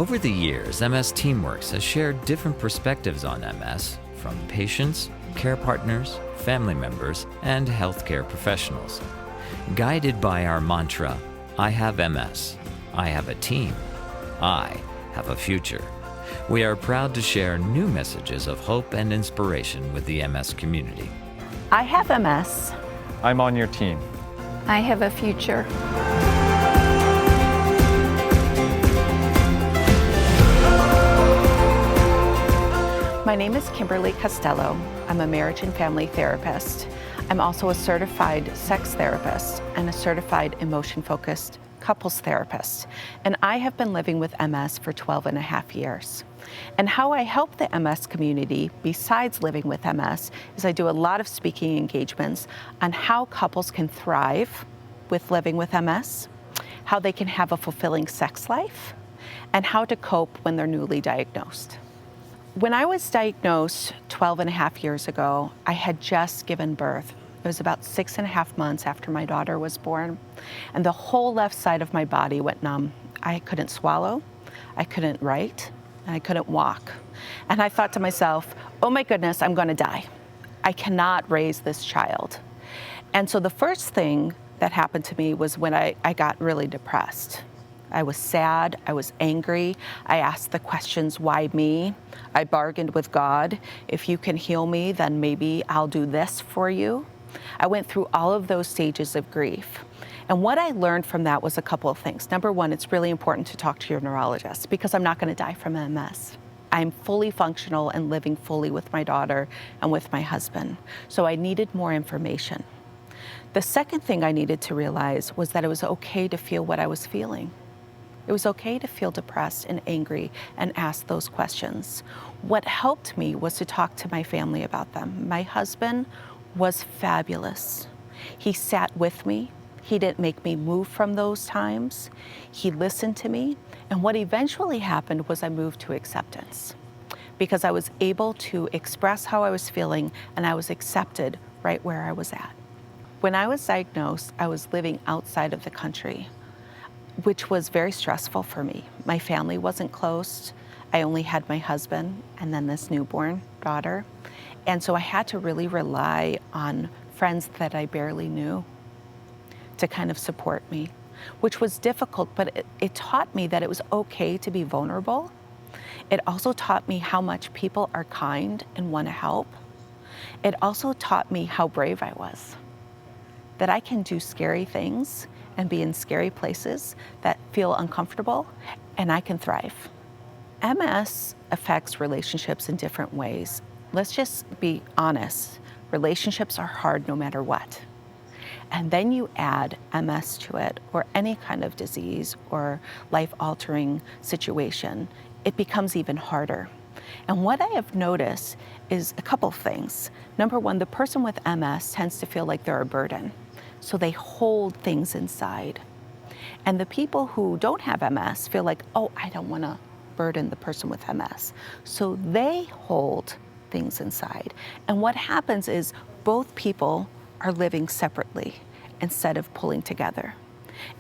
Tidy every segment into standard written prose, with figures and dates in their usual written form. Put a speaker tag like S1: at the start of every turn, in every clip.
S1: Over the years, MS TeamWorks has shared different perspectives on MS from patients, care partners, family members, and healthcare professionals. Guided by our mantra, I have MS, I have a team, I have a future, we are proud to share new messages of hope and inspiration with the MS community.
S2: I have MS.
S3: I'm on your team.
S4: I have a future.
S2: My name is Kimberly Costello. I'm a marriage and family therapist. I'm also a certified sex therapist and a certified emotion-focused couples therapist. And I have been living with MS for 12 and a half years. And how I help the MS community, besides living with MS, is I do a lot of speaking engagements on how couples can thrive with living with MS, how they can have a fulfilling sex life, and how to cope when they're newly diagnosed. When I was diagnosed 12 and a half years ago, I had just given birth. It was about 6.5 months after my daughter was born, and the whole left side of my body went numb. I couldn't swallow, I couldn't write, and I couldn't walk. And I thought to myself, oh my goodness, I'm gonna die. I cannot raise this child. And so the first thing that happened to me was when I got really depressed. I was sad, I was angry, I asked the questions, why me? I bargained with God, if you can heal me, then maybe I'll do this for you. I went through all of those stages of grief. And what I learned from that was a couple of things. Number one, it's really important to talk to your neurologist because I'm not gonna die from MS. I'm fully functional and living fully with my daughter and with my husband. So I needed more information. The second thing I needed to realize was that it was okay to feel what I was feeling. It was okay to feel depressed and angry and ask those questions. What helped me was to talk to my family about them. My husband was fabulous. He sat with me. He didn't make me move from those times. He listened to me. And what eventually happened was I moved to acceptance because I was able to express how I was feeling and I was accepted right where I was at. When I was diagnosed, I was living outside of the country, which was very stressful for me. My family wasn't close. I only had my husband and then this newborn daughter. And so I had to really rely on friends that I barely knew to kind of support me, which was difficult, but it taught me that it was okay to be vulnerable. It also taught me how much people are kind and want to help. It also taught me how brave I was, that I can do scary things and be in scary places that feel uncomfortable, and I can thrive. MS affects relationships in different ways. Let's just be honest. Relationships are hard no matter what. And then you add MS to it, or any kind of disease or life-altering situation, it becomes even harder. And what I have noticed is a couple of things. Number one, the person with MS tends to feel like they're a burden. So they hold things inside. And the people who don't have MS feel like, oh, I don't want to burden the person with MS. So they hold things inside. And what happens is both people are living separately instead of pulling together.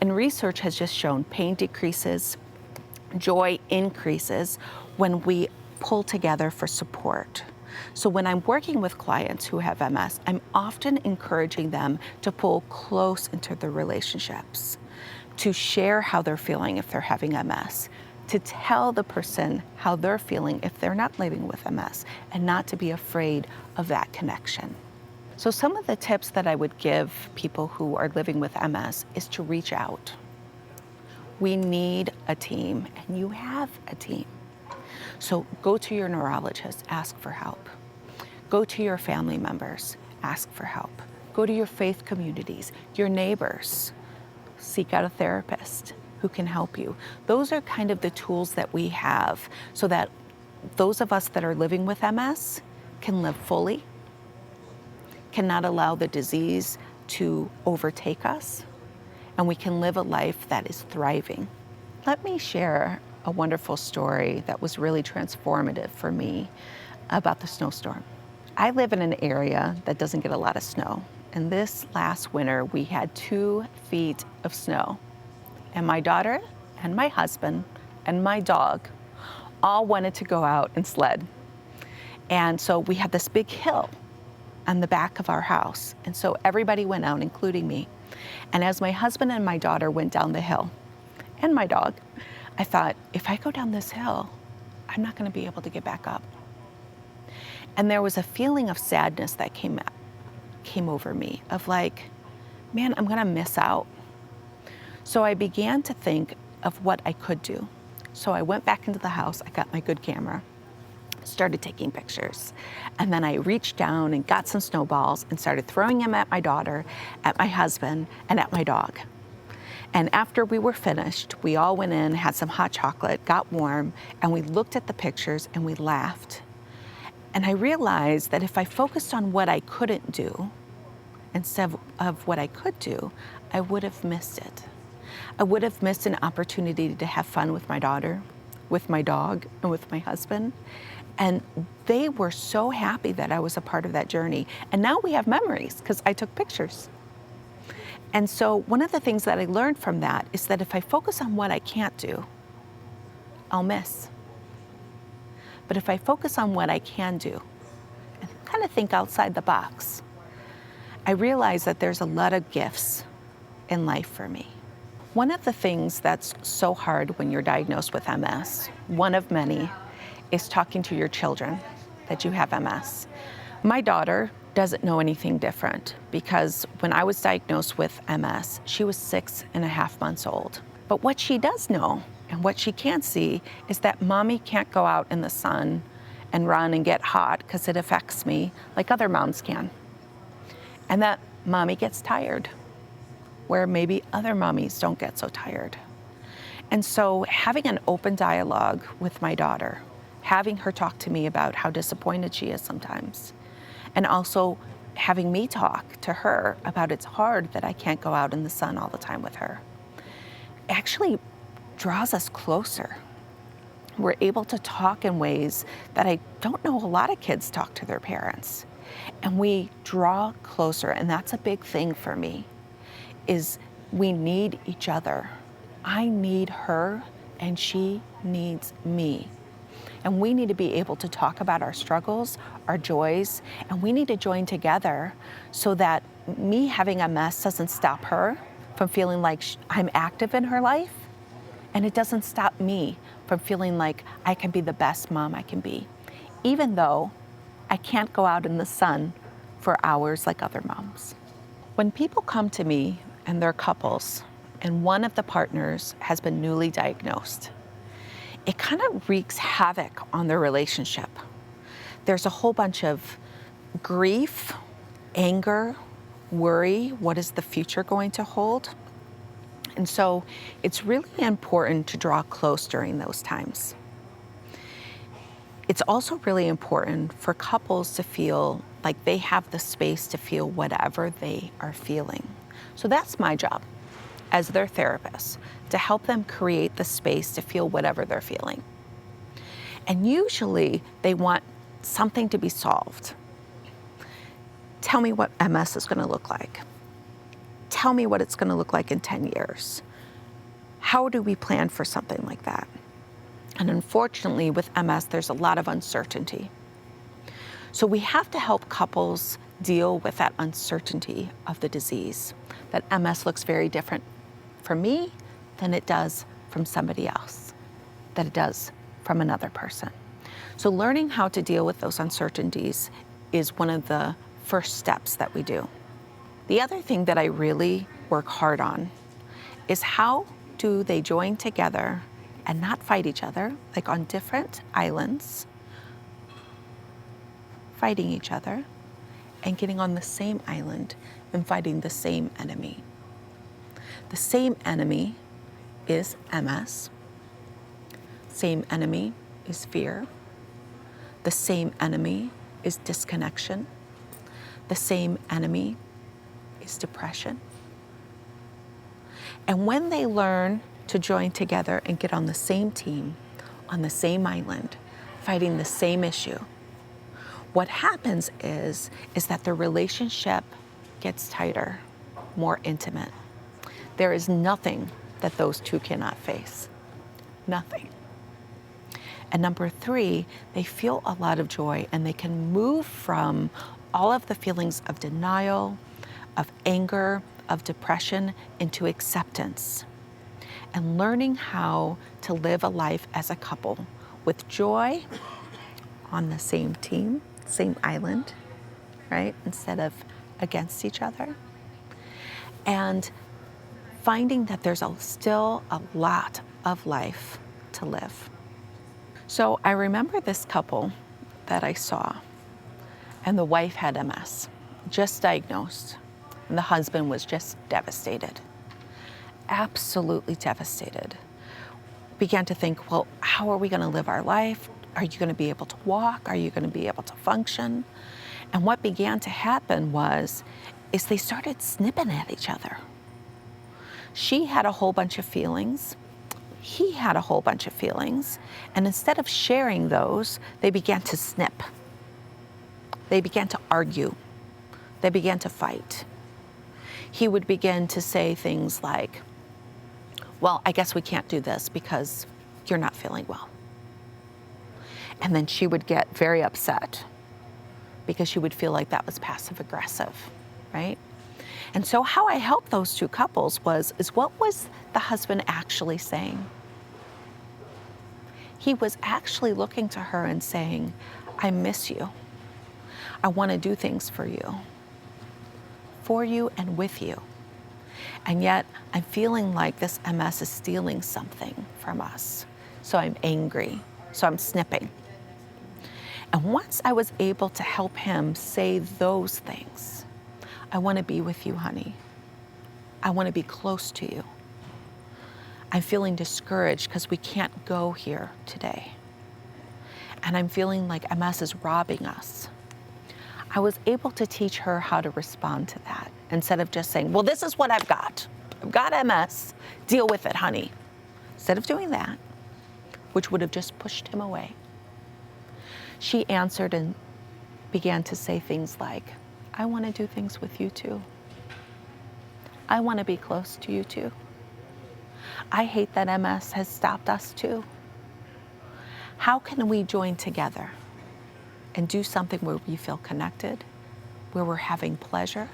S2: And research has just shown pain decreases, joy increases when we pull together for support. So when I'm working with clients who have MS, I'm often encouraging them to pull close into their relationships, to share how they're feeling if they're having MS, to tell the person how they're feeling if they're not living with MS, and not to be afraid of that connection. So some of the tips that I would give people who are living with MS is to reach out. We need a team, and you have a team. So go to your neurologist, ask for help. Go to your family members, ask for help. Go to your faith communities, your neighbors. Seek out a therapist who can help you. Those are kind of the tools that we have so that those of us that are living with MS can live fully, cannot allow the disease to overtake us, and we can live a life that is thriving. Let me share a wonderful story that was really transformative for me about the snowstorm. I live in an area that doesn't get a lot of snow. And this last winter, we had 2 feet of snow. And my daughter and my husband and my dog all wanted to go out and sled. And so we had this big hill on the back of our house. And so everybody went out, including me. And as my husband and my daughter went down the hill, and my dog, I thought, if I go down this hill, I'm not going to be able to get back up. And there was a feeling of sadness that came over me of like, man, I'm going to miss out. So I began to think of what I could do. So I went back into the house, I got my good camera, started taking pictures. And then I reached down and got some snowballs and started throwing them at my daughter, at my husband, and at my dog. And after we were finished, we all went in, had some hot chocolate, got warm, and we looked at the pictures and we laughed. And I realized that if I focused on what I couldn't do instead of what I could do, I would have missed it. I would have missed an opportunity to have fun with my daughter, with my dog, and with my husband. And they were so happy that I was a part of that journey. And now we have memories because I took pictures. And so one of the things that I learned from that is that if I focus on what I can't do, I'll miss. But if I focus on what I can do and kind of think outside the box, I realize that there's a lot of gifts in life for me. One of the things that's so hard when you're diagnosed with MS, one of many, is talking to your children that you have MS. My daughter doesn't know anything different because when I was diagnosed with MS, she was 6.5 months old. But what she does know and what she can't see is that mommy can't go out in the sun and run and get hot because it affects me like other moms can. And that mommy gets tired, where maybe other mommies don't get so tired. And so having an open dialogue with my daughter, having her talk to me about how disappointed she is sometimes, and also having me talk to her about it's hard that I can't go out in the sun all the time with her, actually draws us closer. We're able to talk in ways that I don't know a lot of kids talk to their parents. And we draw closer, and that's a big thing for me, is we need each other. I need her, and she needs me. And we need to be able to talk about our struggles, our joys, and we need to join together so that me having MS doesn't stop her from feeling like I'm active in her life, and it doesn't stop me from feeling like I can be the best mom I can be, even though I can't go out in the sun for hours like other moms. When people come to me and they're couples, and one of the partners has been newly diagnosed, it kind of wreaks havoc on their relationship. There's a whole bunch of grief, anger, worry. What is the future going to hold? And so it's really important to draw close during those times. It's also really important for couples to feel like they have the space to feel whatever they are feeling. So that's my job as their therapist, to help them create the space to feel whatever they're feeling. And usually they want something to be solved. Tell me what MS is going to look like. Tell me what it's going to look like in 10 years. How do we plan for something like that? And unfortunately, with MS, there's a lot of uncertainty. So we have to help couples deal with that uncertainty of the disease, that MS looks very different for me than it does from somebody else, that it does from another person. So learning how to deal with those uncertainties is one of the first steps that we do. The other thing that I really work hard on is how do they join together and not fight each other, like on different islands, fighting each other, and getting on the same island and fighting the same enemy. The same enemy is MS. Same enemy is fear. The same enemy is disconnection. The same enemy is depression. And when they learn to join together and get on the same team, on the same island, fighting the same issue, what happens is that the relationship gets tighter, more intimate. There is nothing that those two cannot face. nothing. And number 3, they feel a lot of joy, and they can move from all of the feelings of denial, of anger, of depression into acceptance, and learning how to live a life as a couple with joy on the same team, same island, right? Instead of against each other. And finding that there's still a lot of life to live. So I remember this couple that I saw, and the wife had MS, just diagnosed, and the husband was just devastated, absolutely devastated. Began to think, well, how are we going to live our life? Are you going to be able to walk? Are you going to be able to function? And what began to happen is they started snipping at each other. She had a whole bunch of feelings. He had a whole bunch of feelings. And instead of sharing those, they began to snip. They began to argue. They began to fight. He would begin to say things like, well, I guess we can't do this because you're not feeling well. And then she would get very upset because she would feel like that was passive aggressive, right? And so how I helped those two couples is what was the husband actually saying? He was actually looking to her and saying, I miss you. I want to do things for you and with you. And yet I'm feeling like this MS is stealing something from us. So I'm angry, so I'm snipping. And once I was able to help him say those things, I want to be with you, honey. I want to be close to you. I'm feeling discouraged because we can't go here today. And I'm feeling like MS is robbing us. I was able to teach her how to respond to that instead of just saying, well, this is what I've got. I've got MS. Deal with it, honey. Instead of doing that, which would have just pushed him away, she answered and began to say things like, I want to do things with you too. I want to be close to you too. I hate that MS has stopped us too. How can we join together and do something where we feel connected, where we're having pleasure,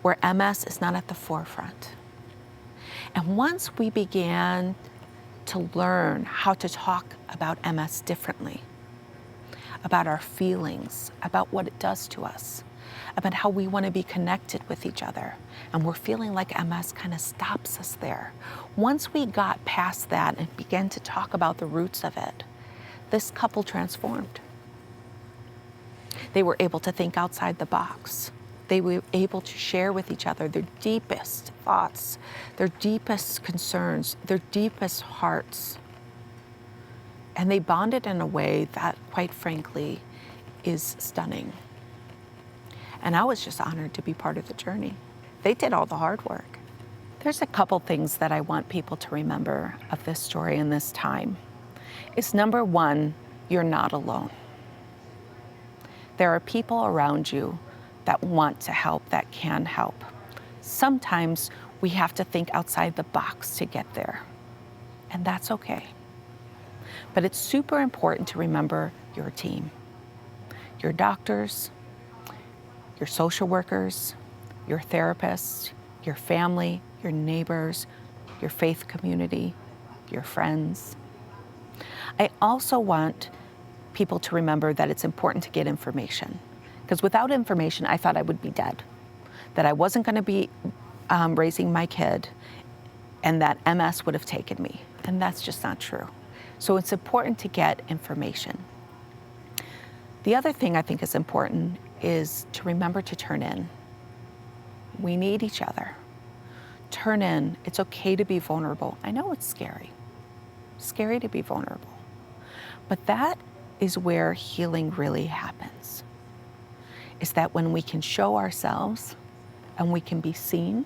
S2: where MS is not at the forefront? And once we began to learn how to talk about MS differently, about our feelings, about what it does to us, about how we want to be connected with each other, and we're feeling like MS kind of stops us there. Once we got past that and began to talk about the roots of it, this couple transformed. They were able to think outside the box. They were able to share with each other their deepest thoughts, their deepest concerns, their deepest hearts. And they bonded in a way that, quite frankly, is stunning. And I was just honored to be part of the journey. They did all the hard work. There's a couple things that I want people to remember of this story and this time. It's number one, you're not alone. There are people around you that want to help, that can help. Sometimes we have to think outside the box to get there, and that's okay. But it's super important to remember your team, your doctors, your social workers, your therapists, your family, your neighbors, your faith community, your friends. I also want people to remember that it's important to get information, because without information, I thought I would be dead, that I wasn't going to be raising my kid, and that MS would have taken me, and that's just not true. So it's important to get information. The other thing I think is important is to remember to turn in. We need each other. Turn in. It's okay to be vulnerable. I know it's scary. Scary to be vulnerable. But that is where healing really happens. Is that when we can show ourselves and we can be seen,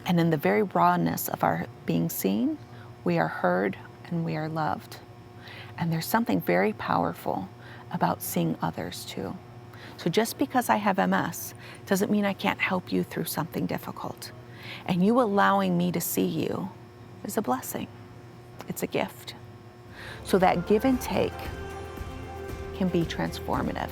S2: and in the very rawness of our being seen, we are heard and we are loved. And there's something very powerful about seeing others too. So just because I have MS doesn't mean I can't help you through something difficult. And you allowing me to see you is a blessing. it's a gift. So that give and take can be transformative.